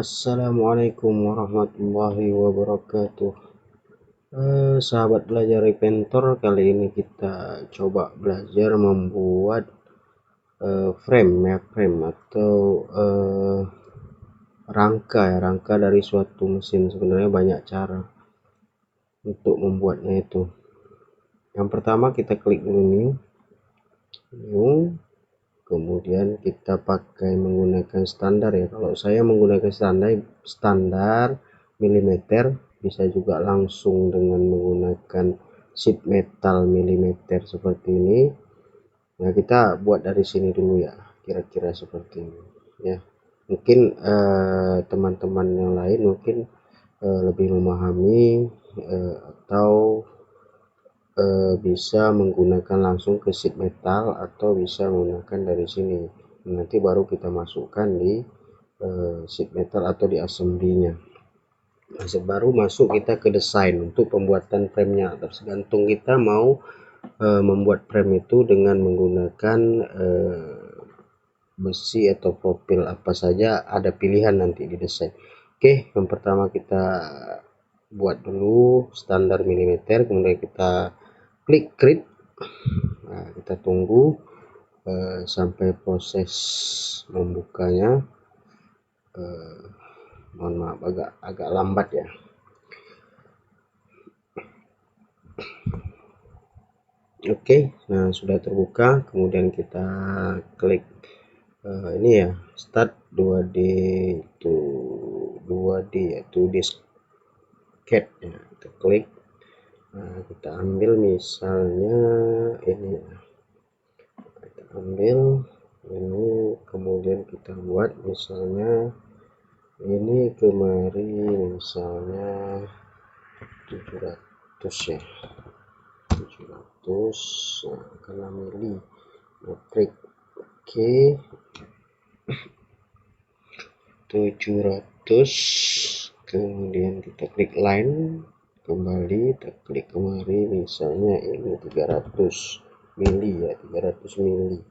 Assalamualaikum warahmatullahi wabarakatuh. Sahabat belajar Inventor, kali ini kita coba belajar membuat frame atau rangka dari suatu mesin. Sebenarnya banyak cara untuk membuatnya itu. Yang pertama kita klik dulu new, kemudian kita pakai menggunakan standar ya. Kalau saya menggunakan standar milimeter, bisa juga langsung dengan menggunakan sheet metal milimeter seperti ini. Nah, kita buat dari sini dulu ya, kira-kira seperti ini ya. Mungkin teman-teman yang lain mungkin lebih memahami atau bisa menggunakan langsung ke sheet metal atau bisa menggunakan dari sini. Nanti baru kita masukkan di sheet metal atau di assembly-nya. Nah, baru masuk kita ke desain untuk pembuatan frame-nya. Tergantung kita mau membuat frame itu dengan menggunakan besi atau profil apa saja, ada pilihan nanti di desain. Oke, yang pertama kita buat dulu standar milimeter, kemudian kita klik create. Nah, kita tunggu sampai proses membukanya. Mohon maaf agak lambat ya. Oke, nah sudah terbuka, kemudian kita klik ini ya, start 2D to 2D yaitu diskette ya, kita klik. Nah, kita ambil misalnya ini, kita ambil ini, kemudian kita buat misalnya ini kemari misalnya 700 ya, 700 nah, karena mili metrik. Oke, 700, kemudian kita klik line kembali, kita klik kemari misalnya ini 300 mili ya, 300 mili.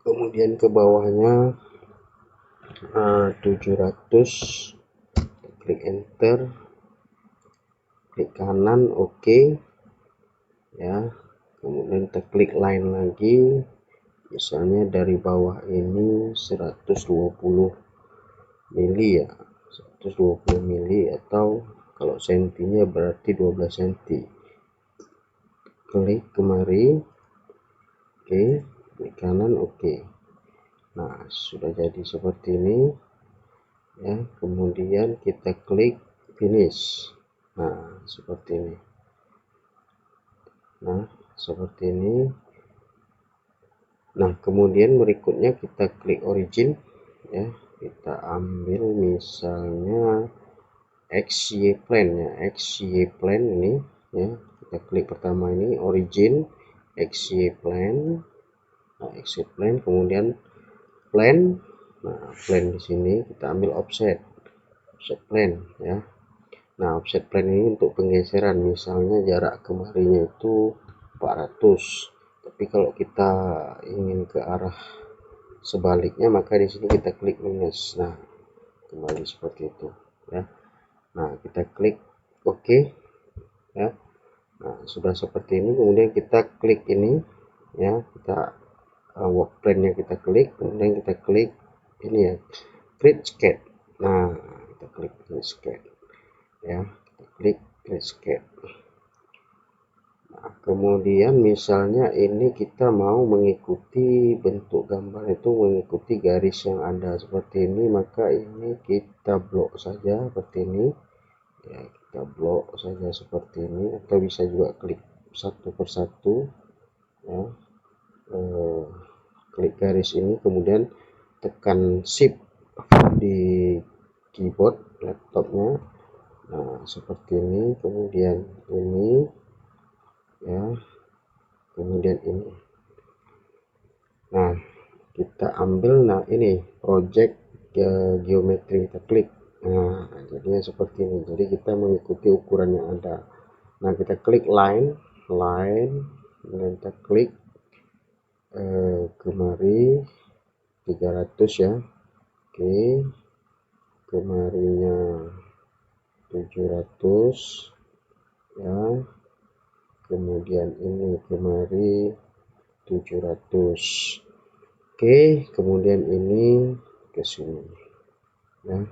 Kemudian ke bawahnya 700, klik enter, klik kanan, oke ya. Kemudian kita klik line lagi, misalnya dari bawah ini 120 mili ya, 120 mili, atau kalau sentinya berarti 12 senti. Klik kemari, oke, klik kanan, oke. Nah, sudah jadi seperti ini ya. Kemudian kita klik finish. Nah, seperti ini. Nah, seperti ini. Nah, kemudian berikutnya kita klik origin ya. Kita ambil misalnya XY plane ya, XY plane ini ya. Kita klik pertama ini origin XY plane. Nah, XY plane, kemudian plane. Nah, plane di sini kita ambil offset plane ya. Nah, offset plane ini untuk penggeseran, misalnya jarak kemarinya itu 400, tapi kalau kita ingin ke arah sebaliknya maka di sini kita klik minus. Nah, kembali seperti itu ya. Nah, kita klik oke ya. Nah, sudah seperti ini. Kemudian kita klik ini ya, kita work plane-nya kita klik, kemudian kita klik ini ya, create sketch. Nah, kita klik create sketch ya, kita klik create sketch. Nah, kemudian misalnya ini kita mau mengikuti bentuk gambar itu, mengikuti garis yang ada seperti ini, maka ini kita blok saja seperti ini ya, kita blok saja seperti ini, atau bisa juga klik satu persatu ya. Klik garis ini, kemudian tekan shift di keyboard laptopnya. Nah, seperti ini, kemudian ini ya, kemudian ini. Nah, kita ambil, nah ini project geometri, kita klik. Nah, jadinya seperti ini. Jadi kita mengikuti ukuran yang ada. Nah, kita klik line, dan kita klik kemari 300 ya. Oke, kemarinya 700 ya, kemudian ini kemari 700. Oke, kemudian ini ke sini ya.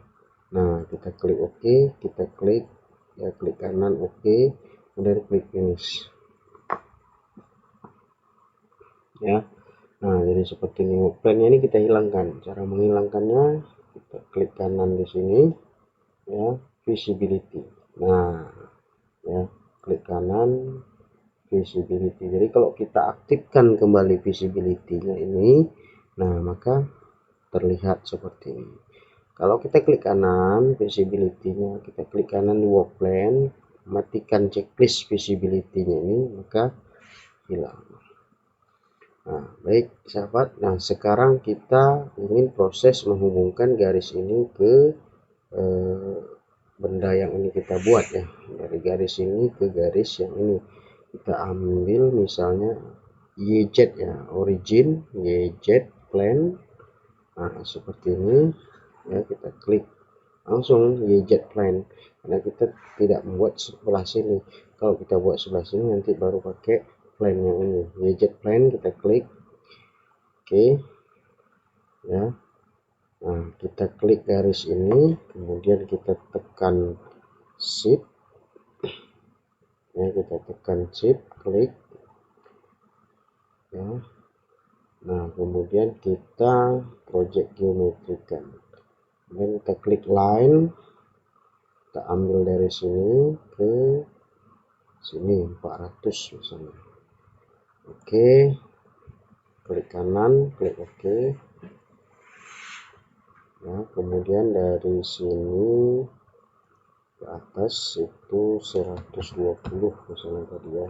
Nah, kita klik OK, kita klik ya, klik kanan OK, kemudian klik finish ya. Nah, jadi seperti ini. Plannya ini kita hilangkan. Cara menghilangkannya, kita klik kanan di sini ya, visibility. Nah ya, klik kanan visibility. Jadi kalau kita aktifkan kembali visibility-nya ini, nah maka terlihat seperti ini. Kalau kita klik kanan visibility-nya, kita klik kanan di work plan, matikan checklist visibility-nya ini, maka hilang. Nah, baik sahabat. Nah, sekarang kita ingin proses menghubungkan garis ini ke benda yang ini kita buat ya. Dari garis ini ke garis yang ini. Kita ambil misalnya YZ ya, origin YZ plane. Nah, seperti ini ya, kita klik langsung YZ plane, karena kita tidak membuat sebelah sini. Kalau kita buat sebelah sini nanti baru pakai plane yang ini. YZ plane kita klik oke ya. Nah, kita klik garis ini, kemudian kita tekan shift ya, kita tekan shift, klik ya. Nah, kemudian kita project geometrikan, kemudian kita klik line, kita ambil dari sini ke sini 400 misalnya. Oke, klik kanan, klik OK ya. Kemudian dari sini ke atas itu 120 misalnya tadi ya,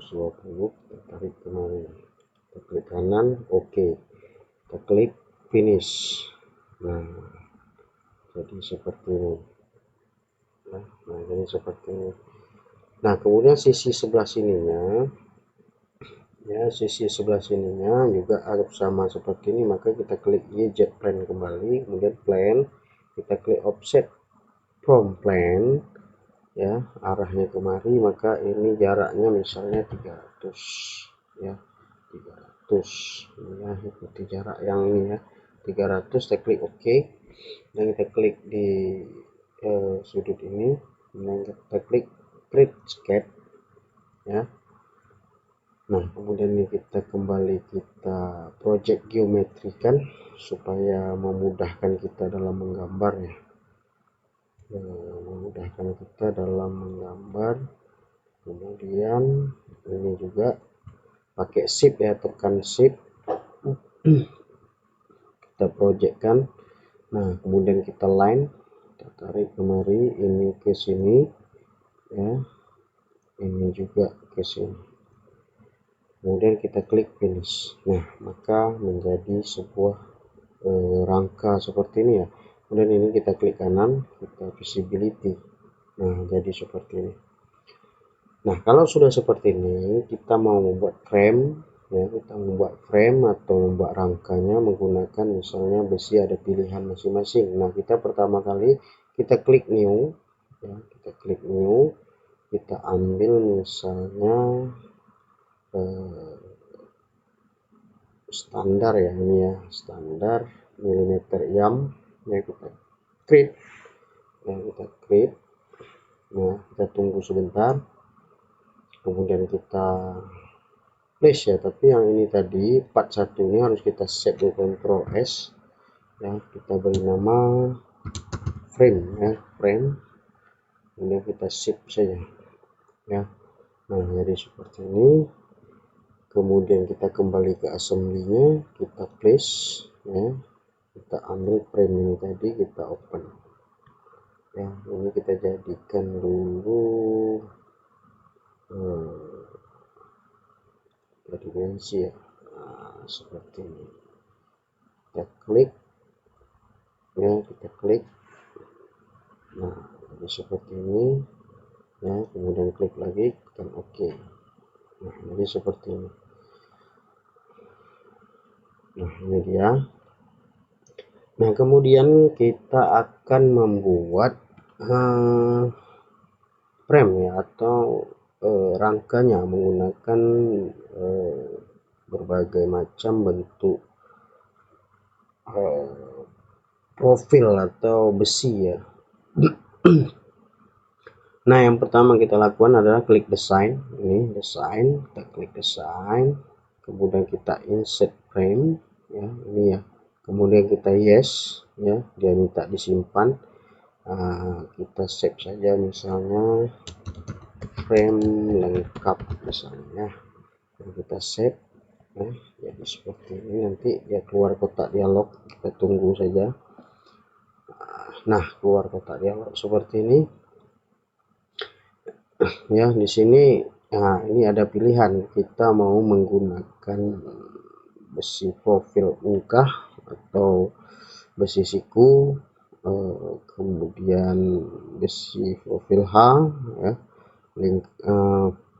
120, kita tarik kemari, kita klik kanan OK, kita klik finish. Nah, jadi seperti ini nah, jadi seperti ini. Nah, kemudian sisi sebelah sininya ya, sisi sebelah sininya juga harus sama seperti ini, maka kita klik YZ plane kembali, kemudian plane, kita klik offset from plane ya, arahnya kemari, maka ini jaraknya misalnya 300 ya, 300 ya, ikuti jarak yang ini ya, 300. Kita klik OK dan kita klik di sudut ini, dan kita klik create sketch ya. Nah, kemudian ini kita kembali, kita project geometrikan supaya memudahkan kita dalam menggambar ya, memudahkan kita dalam menggambar. Kemudian ini juga pakai shift ya, tekan shift, kita projectkan. Nah, kemudian kita line, kita tarik kemari, ini ke sini ya, ini juga ke sini, kemudian kita klik finish. Nah, maka menjadi sebuah rangka seperti ini ya. Kemudian ini kita klik kanan, kita visibility. Nah, jadi seperti ini. Nah, kalau sudah seperti ini, kita mau membuat frame ya, kita membuat frame atau membuat rangkanya menggunakan misalnya besi, ada pilihan masing-masing. Nah, kita pertama kali kita klik new ya, kita klik new, kita ambil misalnya standar ya, ini ya, standar milimeter yam ya, kita create ya, kita create. Nah, kita tunggu sebentar, kemudian kita place ya, tapi yang ini tadi part 1 ini harus kita save di Ctrl S ya, kita beri nama frame ya, frame, kemudian kita save saja ya. Nah, jadi seperti ini. Kemudian kita kembali ke assembly-nya, kita place ya, kita ambil frame ini tadi, kita open ya. Ini kita jadikan dulu dimensi ya. Nah, seperti ini, kita klik ya, kita klik. Nah, jadi seperti ini ya, kemudian klik lagi, tekan OK. Nah, jadi seperti ini. Nah, ini dia. Nah, kemudian kita akan membuat frame ya, atau rangkanya menggunakan berbagai macam bentuk profil atau besi ya. Nah, yang pertama kita lakukan adalah klik desain. Ini desain, kita klik desain, kemudian kita insert frame ya, ini ya, kemudian kita yes ya, dia minta disimpan. Kita save saja, misalnya frame lengkap misalnya, dan kita save ya. Jadi seperti ini, nanti dia keluar kotak dialog, kita tunggu saja. Nah, keluar kotak dialog seperti ini ya. Di sini nah, ini ada pilihan, kita mau menggunakan besi profil muka atau besi siku, kemudian besi profil H ya, link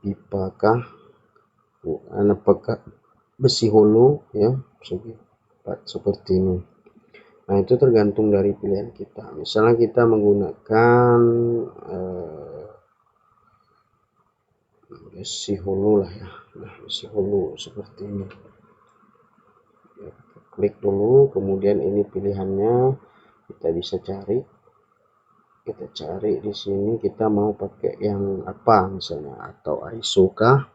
pipa kah, apakah besi holo ya, seperti ini. Nah, itu tergantung dari pilihan kita. Misalnya kita menggunakan besi holo lah ya. Nah, besi holo seperti ini ya, klik dulu, kemudian ini pilihannya, kita bisa cari, di sini kita mau pakai yang apa misalnya, atau ISO kah.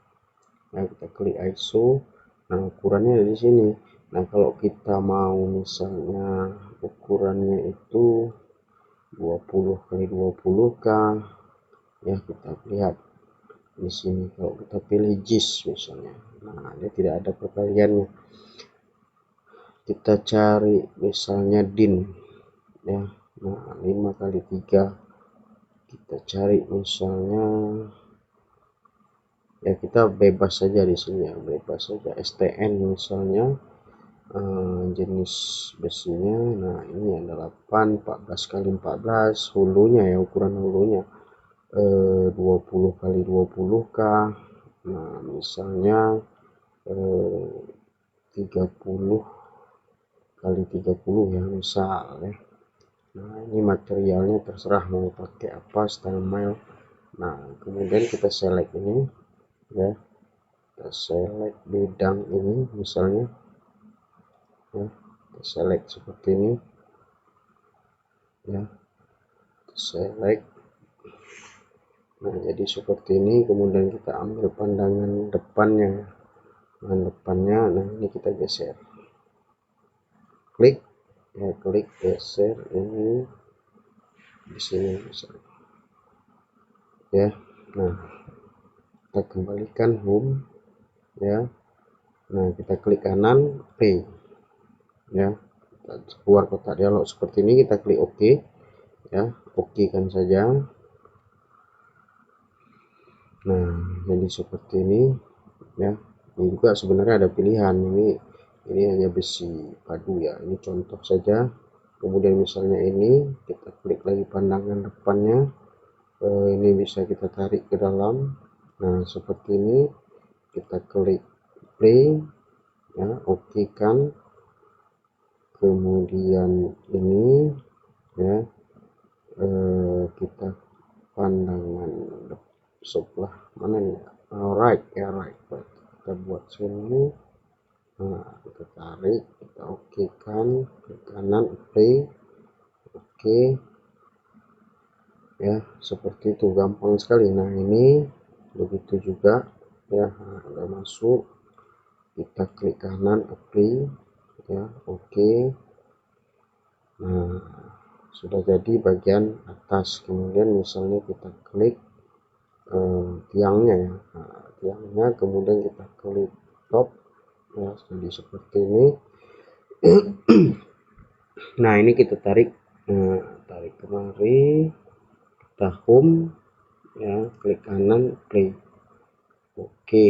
Nah, kita klik ISO. Nah, ukurannya ada di sini. Nah, kalau kita mau misalnya ukurannya itu 20 kali 20 kah ya, kita lihat di sini. Kalau kita pilih JIS misalnya, nah dia tidak ada perkaliannya. Kita cari misalnya DIN ya, nah 5 kali 3, kita cari misalnya ya, kita bebas saja di sini ya, bebas saja STN misalnya, jenis besinya. Nah, ini ada 14 kali 14 hulunya ya, ukuran hulunya 20 kali 20 kah. Nah, misalnya 30 kali 30 ya misal ya. Nah, ini materialnya terserah mau pakai apa, style mail. Nah, kemudian kita select ini ya, kita select bidang ini misalnya ya, kita select seperti ini ya, kita select. Nah, jadi seperti ini, kemudian kita ambil pandangan depannya, nah ini kita geser, klik ya, klik geser ini di sini misalnya ya. Nah, kita kembalikan home ya. Nah, kita klik kanan play ya, kita keluar kotak dialog seperti ini, kita klik OK ya, OK kan saja. Nah, jadi seperti ini ya. Ini juga sebenarnya ada pilihan, ini hanya besi padu ya, ini contoh saja. Kemudian misalnya ini kita klik lagi pandangan depannya, ini bisa kita tarik ke dalam. Nah, seperti ini, kita klik play ya, oke kan. Kemudian ini ya, kita pandangan sebelah mana nih, right ya, right, kita buat sini. Nah, kita tarik, kita oke kan, ke kanan play, oke ya, seperti itu, gampang sekali. Nah, ini begitu juga ya. Nah, udah masuk, kita klik kanan apply ya, oke. Nah, sudah jadi bagian atas. Kemudian misalnya kita klik tiangnya ya, nah, tiangnya, kemudian kita klik top ya, jadi seperti ini. Nah, ini kita tarik, tarik kemari, kita home ya, klik kanan play, oke.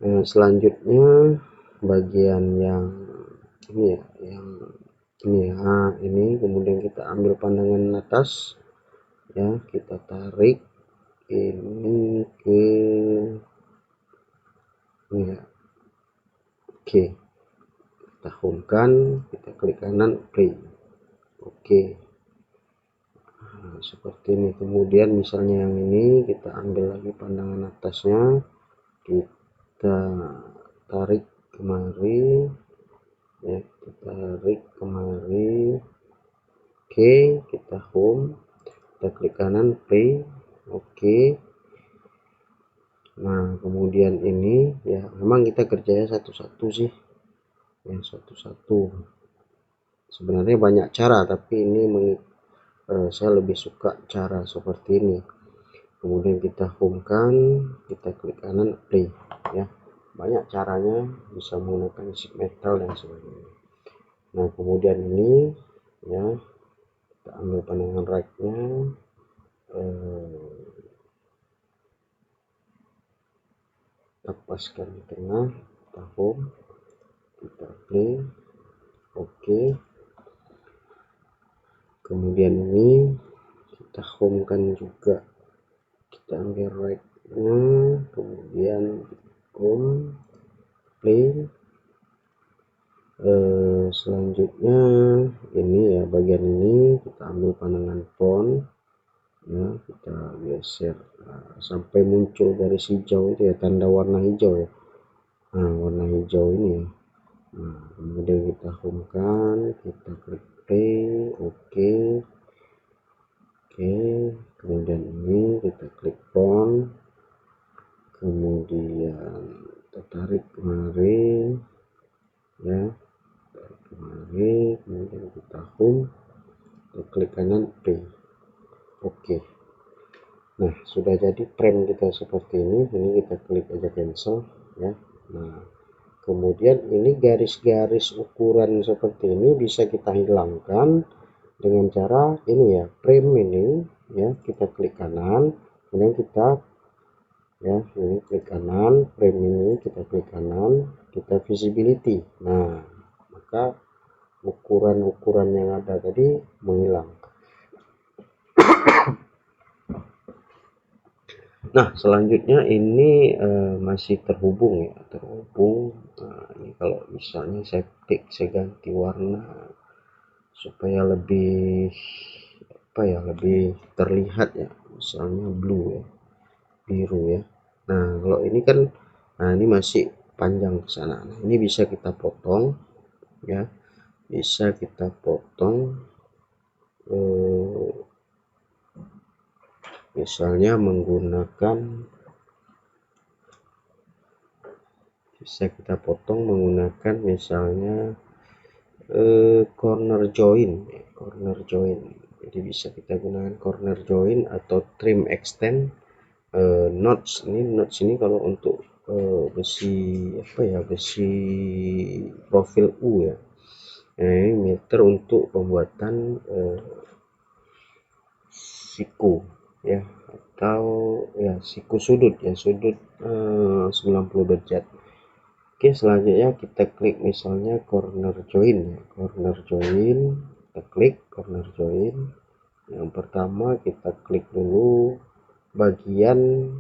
Nah, selanjutnya bagian yang ini ya, yang ini ya, ini kemudian kita ambil pandangan atas ya, kita tarik ini ke ini ya, oke, kita home-kan, kita klik kanan play. Oke. Nah, seperti ini. Kemudian misalnya yang ini kita ambil lagi pandangan atasnya, kita tarik kemari ya, kita tarik kemari. Oke, kita home, kita klik kanan play. Oke. Nah, kemudian ini ya memang kita kerjanya satu-satu sih ya, satu-satu. Sebenarnya banyak cara, tapi ini saya lebih suka cara seperti ini. Kemudian kita home-kan, kita klik kanan play ya. Banyak caranya, bisa menggunakan sheet metal dan sebagainya. Nah, kemudian ini ya, kita ambil pandangan right-nya, kita paskan di tengah, kita home, kita play. Oke. Kemudian ini kita home-kan juga, kita ambil right-nya, kemudian home, play. Selanjutnya ini ya, bagian ini kita ambil pandangan font ya, kita geser sampai muncul garis hijau itu ya, tanda warna hijau ya. Nah, warna hijau ini ya. Nah, kemudian kita home-kan, kita klik play. Oke. Kemudian ini kita klik font, kemudian kita tarik kemari ya, kemudian kita home, kita klik kanan play. Oke. Nah, sudah jadi frame kita seperti ini kita klik aja cancel ya. Nah, kemudian ini garis-garis ukuran seperti ini bisa kita hilangkan dengan cara ini ya, frame ini ya, kita klik kanan, kemudian kita ya, ini klik kanan, frame ini kita klik kanan, kita visibility. Nah, maka ukuran-ukuran yang ada tadi menghilang. Nah, selanjutnya ini masih terhubung ya, terhubung. Nah, ini kalau misalnya saya klik, saya ganti warna supaya lebih lebih terlihat ya, misalnya blue ya, biru ya. Nah, kalau ini kan, nah ini masih panjang ke sana. Nah, ini bisa kita potong ya, bisa kita potong misalnya menggunakan, misalnya corner join. Jadi bisa kita gunakan corner join atau trim extend. Notch ini kalau untuk besi besi profil U ya. Nah, ini meter untuk pembuatan siku ya, atau ya siku sudut ya, sudut 90 derajat. Oke, selanjutnya kita klik misalnya corner join ya, kita klik corner join. Yang pertama kita klik dulu bagian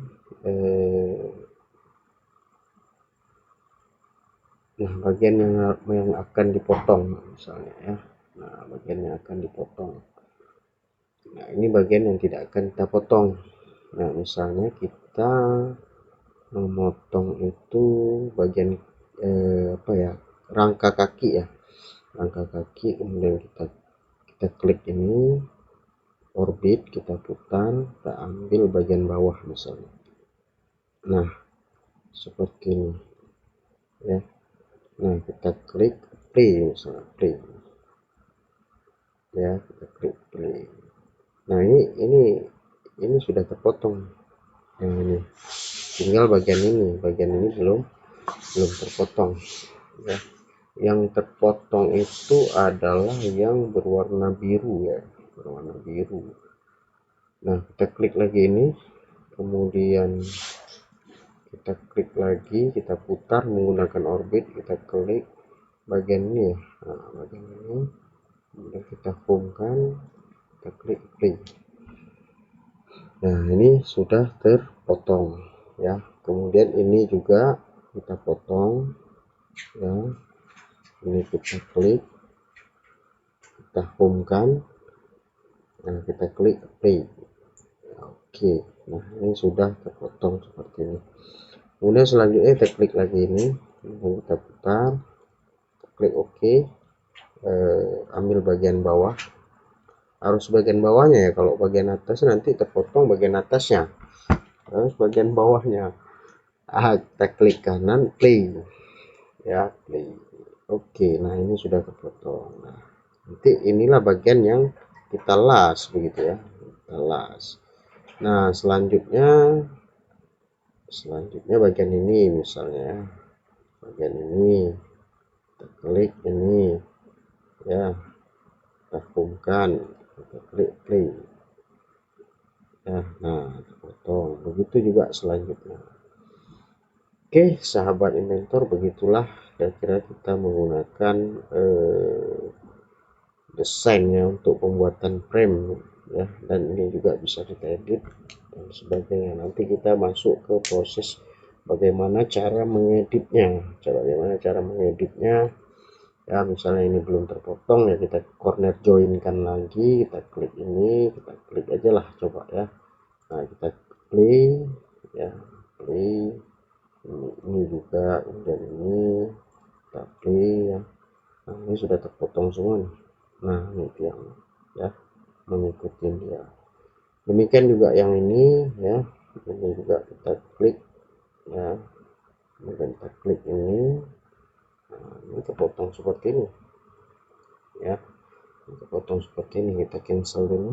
bagian yang akan dipotong misalnya ya. Nah, bagian yang akan dipotong. Nah, ini bagian yang tidak akan kita potong. Nah, misalnya kita memotong itu bagian rangka kaki ya, kemudian kita klik ini orbit, kita putar, kita ambil bagian bawah misalnya. Nah, seperti ini ya. Nah, kita klik play misalnya, play ya, kita klik play. Nah, ini sudah terpotong yang ini, tinggal bagian ini belum terpotong ya. Yang terpotong itu adalah yang berwarna biru ya, Nah, kita klik lagi ini, kemudian kita klik lagi, kita putar menggunakan orbit, kita klik bagian ini ya. Nah, bagian ini, kemudian kita home-kan, kita klik play. Nah, ini sudah terpotong ya. Kemudian ini juga kita potong ya, Ini kita klik, kita home kan, nah kita klik play. Oke, nah ini sudah terpotong seperti ini. Kemudian selanjutnya kita klik lagi ini, kita putar, kita klik OK. Ambil bagian bawah, harus bagian bawahnya ya, kalau bagian atas nanti terpotong bagian atasnya, harus bagian bawahnya. Kita klik kanan play ya, play. Oke, nah ini sudah terpotong. Nah, nanti inilah bagian yang kita las begitu ya, kita las. Nah selanjutnya bagian ini misalnya, bagian ini kita klik ini ya, kita home-kan, kita klik play ya. Nah terpotong. Begitu juga selanjutnya. Oke sahabat inventor, begitulah kira-kira kita menggunakan desainnya untuk pembuatan frame ya, dan ini juga bisa kita edit dan sebagainya. Nanti kita masuk ke proses bagaimana cara mengeditnya, ya. Misalnya ini belum terpotong ya, kita corner joinkan lagi, kita klik ini, kita klik aja lah coba ya. Nah kita play ya, play ini juga, dan ini kita play ya. Nah ini sudah terpotong semua nih. Nah ini yang ya, mengikuti dia. Demikian juga yang ini ya, ini juga kita klik ya, kemudian kita klik ini. Nah, ini terpotong seperti ini ya, terpotong seperti ini. Kita cancel dulu.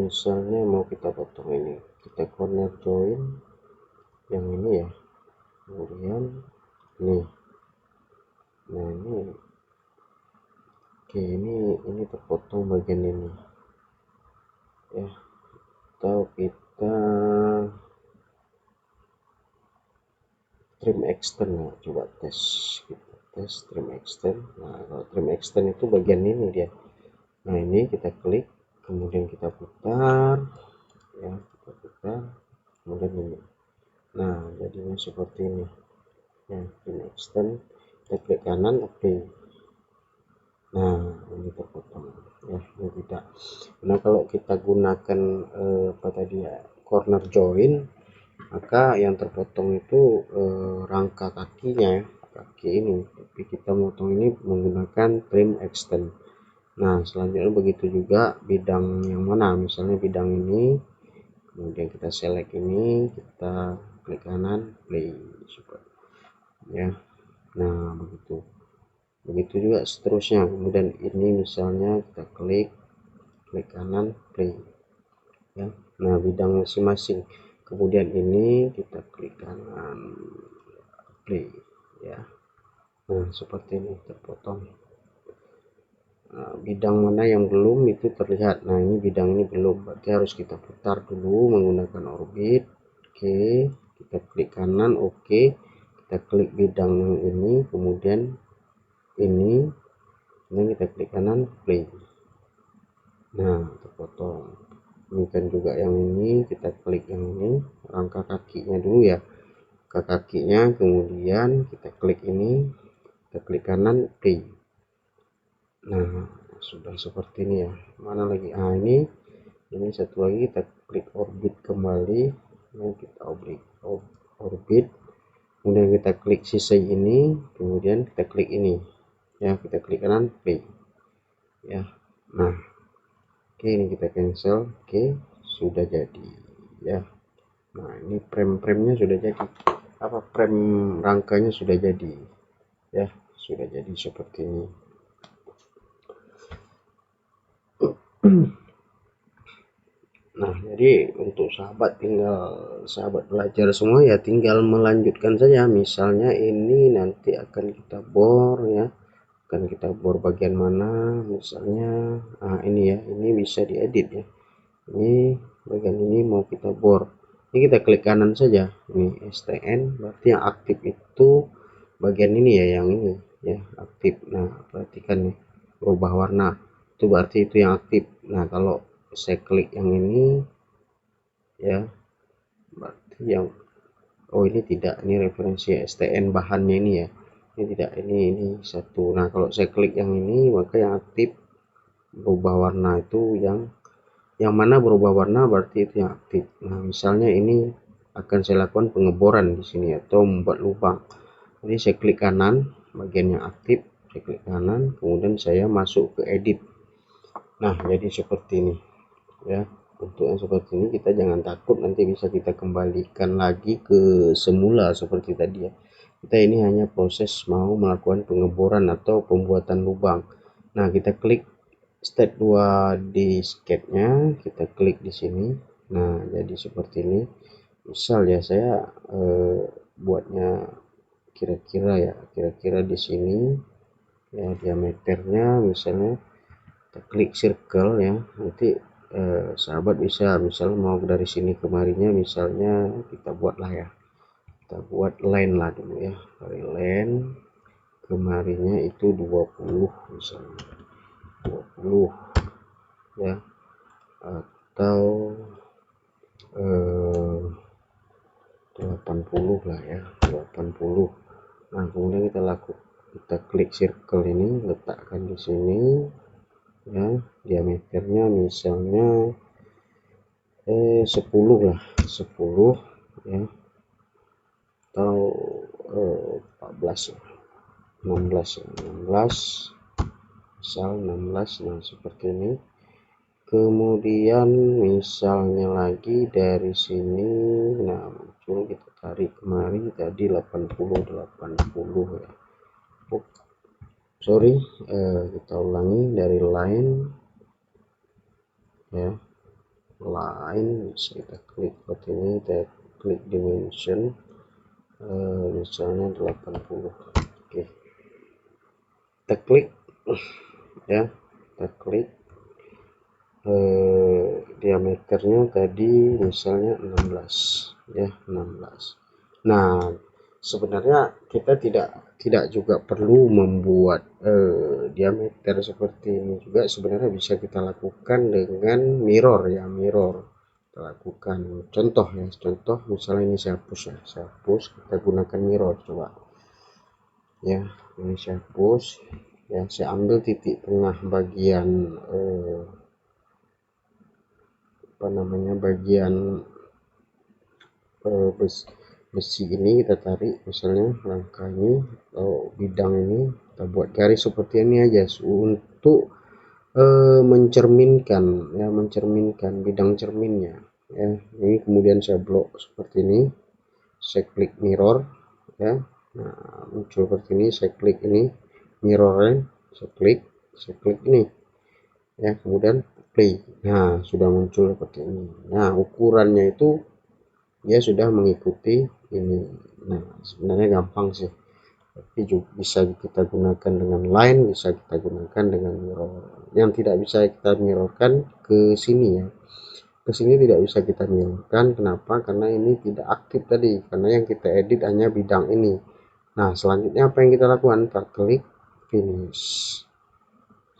Misalnya mau kita potong ini, kita corner join yang ini ya, kemudian nih, nah ini oke, ini terpotong bagian ini ya, atau kita trim extend ya, coba tes, kita tes trim extend. Nah kalau trim extend itu bagian ini dia. Nah ini kita klik, kemudian kita putar ya, kita putar, kemudian ini. Nah jadinya seperti ini ya, trim extend, kita klik kanan oke. Nah ini terpotong ya, ini tidak. Nah kalau kita gunakan apa tadi ya, corner join, maka yang terpotong itu rangka kakinya ya, kaki ini, tapi kita motong ini menggunakan trim extend. Nah selanjutnya begitu juga bidang yang mana, misalnya bidang ini, kemudian kita select ini, kita klik kanan play ya. Nah begitu juga seterusnya. Kemudian ini misalnya kita klik kanan play ya. Nah bidang masing-masing. Kemudian ini kita klik kanan play ya. Nah seperti ini terpotong. Nah, bidang mana yang belum itu terlihat. Nah ini bidang ini belum, berarti harus kita putar dulu menggunakan orbit. Oke, kita klik kanan oke, kita klik bidang yang ini, kemudian ini kita klik kanan play. Nah terpotong. Demikian juga yang ini, kita klik yang ini, rangka kakinya dulu ya, ke kakinya, kemudian kita klik ini, kita klik kanan play. Nah sudah seperti ini ya. Mana lagi, ini satu lagi, kita klik orbit kembali, kita orbit, kemudian kita klik sisa ini, kemudian kita klik ini ya, kita klik kanan play ya. Nah oke, ini kita cancel. Oke sudah jadi ya. Nah ini frame-nya sudah jadi, apa, frame rangkanya sudah jadi ya, sudah jadi seperti ini. Nah jadi untuk sahabat belajar semua ya, tinggal melanjutkan saja. Misalnya ini nanti akan kita bor ya, akan kita bor bagian mana misalnya. Ini ya, ini bisa diedit ya, ini bagian ini mau kita bor, ini kita klik kanan saja, ini STN, berarti yang aktif itu bagian ini ya, yang ini ya aktif. Nah perhatikan nih, berubah warna, itu berarti itu yang aktif. Nah kalau saya klik yang ini ya, berarti yang ini tidak, ini referensi STN bahannya ini ya. ini tidak, ini satu. Nah kalau saya klik yang ini, maka yang aktif berubah warna itu yang mana berubah warna berarti itu yang aktif. Nah misalnya ini akan saya lakukan pengeboran di sini atau membuat lubang. Jadi saya klik kanan bagian yang aktif, saya klik kanan, kemudian saya masuk ke edit. Nah jadi seperti ini ya. Untuk yang seperti ini kita jangan takut, nanti bisa kita kembalikan lagi ke semula seperti tadi ya. Kita ini hanya proses mau melakukan pengeboran atau pembuatan lubang. Nah kita klik step 2 di sketnya, kita klik di sini. Nah jadi seperti ini. Misal ya saya buatnya kira-kira di sini ya, diameternya misalnya kita klik circle ya. Nanti sahabat bisa misal mau dari sini kemarinya, misalnya kita buatlah ya, kita buat line lah dulu ya, dari line kemarinya itu 20 misalnya, 20 ya, atau 80 lah ya, 80. Nah kemudian kita klik circle ini, letakkan di sini ya, diameternya misalnya 10 lah, 10 ya, atau 14 ya, 16 ya, 16 misal 16. Nah seperti ini. Kemudian misalnya lagi dari sini, nah muncul, kita tarik kemari tadi 80 ya. Sorry, kita ulangi dari line ya, line bisa kita klik seperti ini, kita klik dimension misalnya 80. Oke, kita klik ya, kita klik diameternya tadi misalnya 16 ya, 16. Nah sebenarnya kita tidak juga perlu membuat diameter seperti ini juga, sebenarnya bisa kita lakukan dengan mirror ya, mirror kita lakukan. Contoh ya, contoh misalnya ini saya hapus ya, saya hapus, kita gunakan mirror coba ya. Ini saya hapus ya, saya ambil titik tengah bagian apa namanya, bagian besi ini, kita tarik misalnya rangka ini atau bidang ini, kita buat garis seperti ini aja untuk mencerminkan ya, mencerminkan bidang cerminnya ya. Ini kemudian saya blok seperti ini, saya klik mirror ya. Nah muncul seperti ini, saya klik ini mirrornya, saya klik ini ya, kemudian play. Nah sudah muncul seperti ini. Nah ukurannya itu dia sudah mengikuti ini. Nah sebenarnya gampang sih, tapi juga bisa kita gunakan dengan line, bisa kita gunakan dengan mirror. Yang tidak bisa kita mirrorkan ke sini ya, ke sini tidak bisa kita mirrorkan. Kenapa? Karena ini tidak aktif tadi, karena yang kita edit hanya bidang ini. Nah selanjutnya apa yang kita lakukan, kita klik finish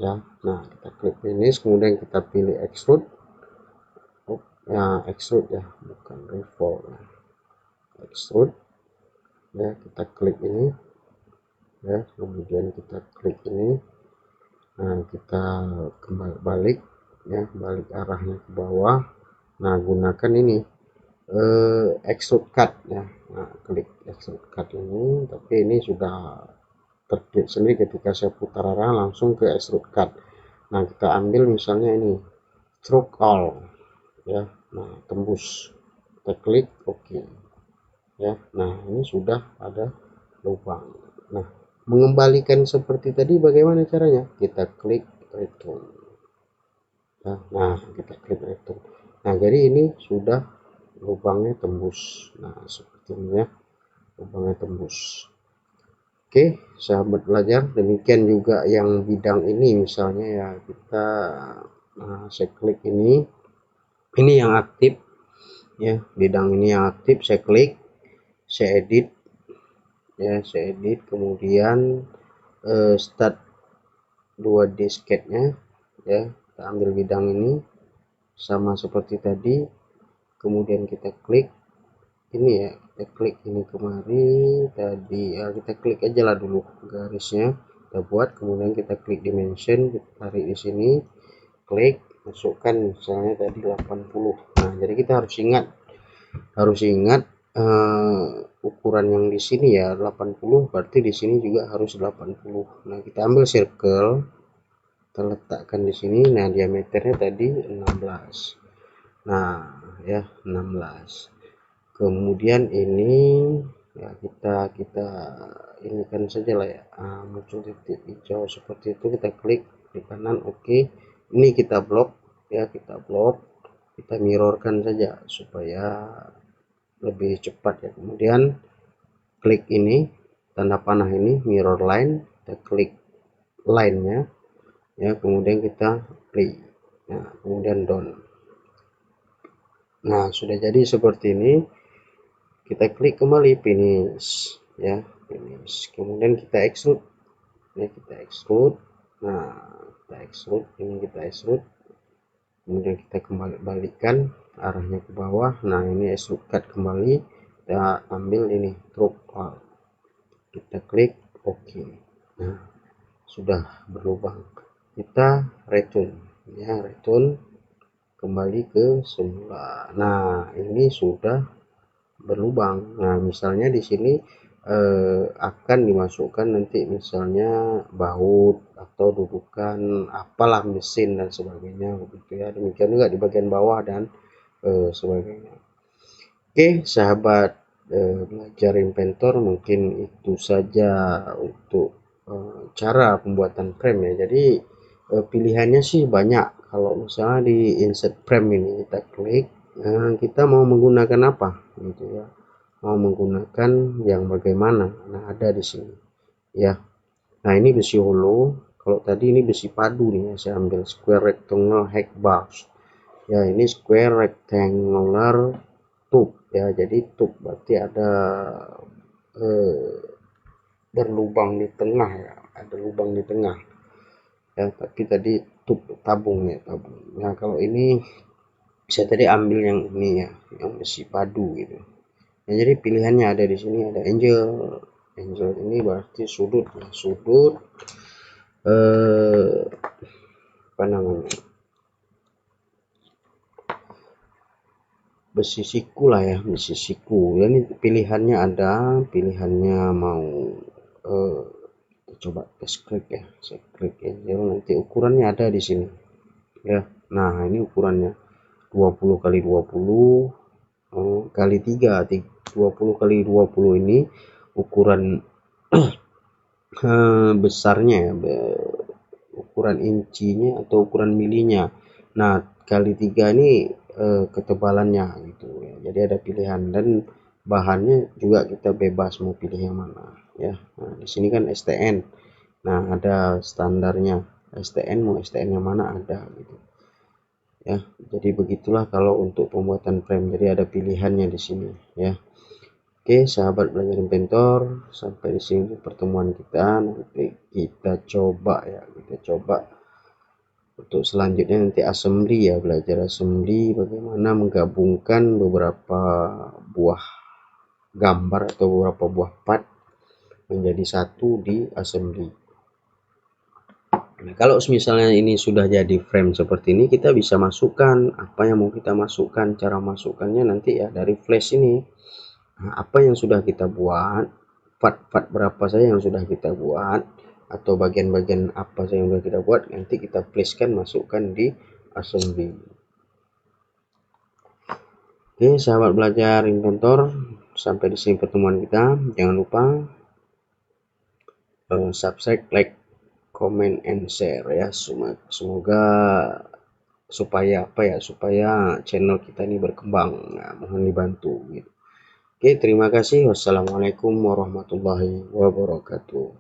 ya. Nah kita klik finish, kemudian kita pilih extrude ya, extrude ya, bukan revolve ya, extrude ya. Kita klik ini ya, kemudian kita klik ini. Nah kita kembali balik ya, balik arahnya ke bawah. Nah gunakan ini extrude cut ya. Nah klik extrude cut ini, tapi ini sudah terklik sendiri ketika saya putar arah langsung ke extrude cut. Nah kita ambil misalnya ini stroke all ya. Nah tembus, kita klik oke ya. Nah ini sudah ada lubang. Nah mengembalikan seperti tadi bagaimana caranya, kita klik return ya. Nah kita klik return. Nah jadi ini sudah lubangnya tembus. Nah seperti ini ya, lubangnya tembus. Oke sahabat belajar, demikian juga yang bidang ini misalnya ya, kita saya klik ini yang aktif ya, bidang ini yang aktif, saya klik, saya edit ya, saya edit, kemudian start 2D sketnya ya, kita ambil bidang ini sama seperti tadi, kemudian kita klik ini ya, kita klik ini kemari tadi ya, kita klik aja lah dulu garisnya kita buat, kemudian kita klik dimension, kita tarik di sini, klik masukkan misalnya tadi 80. Nah jadi kita harus ingat ukuran yang di sini ya 80, berarti di sini juga harus 80. Nah kita ambil circle, kita letakkan di sini. Nah diameternya tadi 16. Nah ya 16. Kemudian ini ya kita ini kan saja lah ya, muncul titik hijau seperti itu, kita klik di kanan, oke. Ini kita blok ya, kita mirrorkan saja supaya lebih cepat ya. Kemudian klik ini tanda panah ini mirror line, kita klik line-nya ya, kemudian kita play. Nah kemudian down. Nah sudah jadi seperti ini, kita klik kembali finish ya, finish, kemudian kita extrude ya, kita extrude. Nah kita extrude ini, kita extrude, kemudian kita kembali balikkan arahnya ke bawah. Nah ini extrude cut kembali, kita ambil ini drop out, kita klik OK. Nah sudah berlubang, kita return ya, return kembali ke semula. Nah ini sudah berlubang. Nah misalnya di sini akan dimasukkan nanti misalnya baut atau dudukan apalah, mesin dan sebagainya begitu ya. Demikian juga di bagian bawah dan sebagainya. Oke sahabat belajar inventor, mungkin itu saja untuk cara pembuatan frame ya. Jadi pilihannya sih banyak. Kalau misalnya di insert frame ini kita klik, kita mau menggunakan apa gitu ya, mau menggunakan yang bagaimana. Nah ada di sini ya. Nah ini besi hollow, kalau tadi ini besi padu nih ya, saya ambil square rectangle hack bars ya, ini square rectangular tube ya, jadi tube berarti ada berlubang di tengah ya, ada lubang di tengah ya, tapi tadi tube tabung ya, tabung. Nah kalau ini saya tadi ambil yang ini ya, yang besi padu gitu ya. Jadi pilihannya ada di sini, ada angel. Angel ini berarti sudut ya, sudut apa namanya, besi siku lah ya, besi siku. Ini pilihannya ada, pilihannya mau coba tes klik ya, saya klik angel, nanti ukurannya ada di sini ya. Nah ini ukurannya 20 kali 20 kali 3, 20 kali 20 ini ukuran besarnya ya, ukuran incinya atau ukuran milinya. Nah kali 3 ini ketebalannya gitu ya. Jadi ada pilihan, dan bahannya juga kita bebas mau pilih yang mana ya. Nah di sini kan STN, nah ada standarnya STN, mau STN yang mana ada gitu ya. Jadi begitulah kalau untuk pembuatan frame, jadi ada pilihannya di sini ya. Oke sahabat belajar inventor, sampai di sini pertemuan kita. Nanti kita coba ya, kita coba untuk selanjutnya nanti assembly ya, belajar assembly bagaimana menggabungkan beberapa buah gambar atau beberapa buah part menjadi satu di assembly. Nah, kalau misalnya ini sudah jadi frame seperti ini, kita bisa masukkan apa yang mau kita masukkan. Cara masukkannya nanti ya dari flash ini. Nah, apa yang sudah kita buat, part-part berapa saja yang sudah kita buat, atau bagian-bagian apa saja yang sudah kita buat, nanti kita flashkan, masukkan di assembly. Oke sahabat belajar inventor, sampai di sini pertemuan kita. Jangan lupa subscribe, like, comment, and share ya. Semoga supaya apa ya, supaya channel kita ini berkembang. Nah, mohon dibantu gitu. Oke, terima kasih. Wassalamualaikum warahmatullahi wabarakatuh.